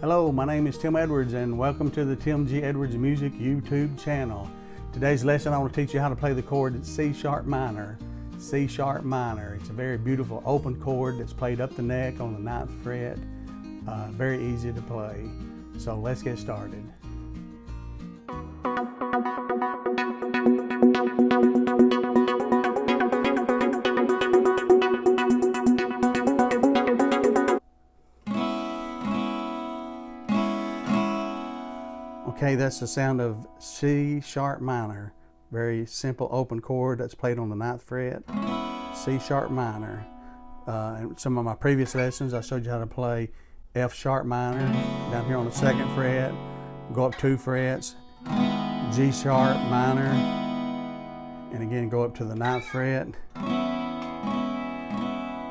Hello, my name is Tim Edwards and welcome to the Tim G. Edwards Music YouTube channel. Today's lesson I want to teach you how to play the chord C sharp minor. C sharp minor. It's a very beautiful open chord that's played up the neck on the 9th fret. Very easy to play. So let's get started. Okay, that's the sound of C sharp minor. Very simple open chord that's played on the 9th fret. C sharp minor. In some of my previous lessons I showed you how to play F sharp minor down here on the 2nd fret. Go up 2 frets. G sharp minor. And again go up to the 9th fret.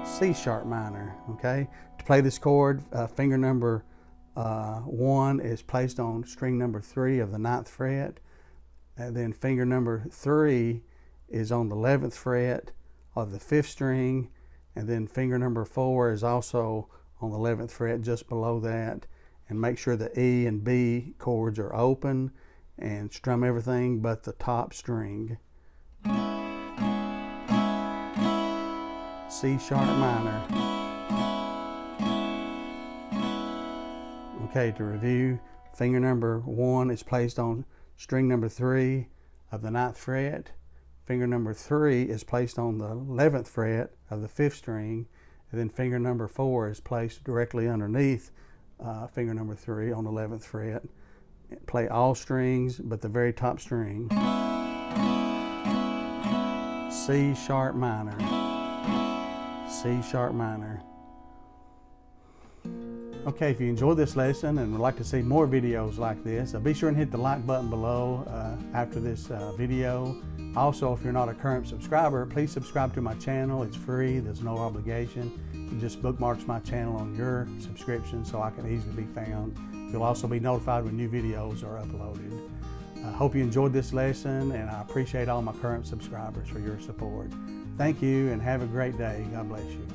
C sharp minor. Okay, to play this chord, finger number 1 is placed on string number 3 of the 9th fret, and then finger number 3 is on the 11th fret of the 5th string, and then finger number 4 is also on the 11th fret just below that. And make sure the E and B chords are open and strum everything but the top string. C sharp minor. Okay, to review, finger number 1 is placed on string number 3 of the 9th fret. Finger number 3 is placed on the 11th fret of the 5th string. And then finger number 4 is placed directly underneath finger number 3 on the 11th fret. Play all strings but the very top string. C sharp minor. C sharp minor. Okay, if you enjoyed this lesson and would like to see more videos like this, be sure and hit the like button below after this video. Also, if you're not a current subscriber, please subscribe to my channel. It's free, there's no obligation. It just bookmarks my channel on your subscription so I can easily be found. You'll also be notified when new videos are uploaded. I hope you enjoyed this lesson, and I appreciate all my current subscribers for your support. Thank you and have a great day. God bless you.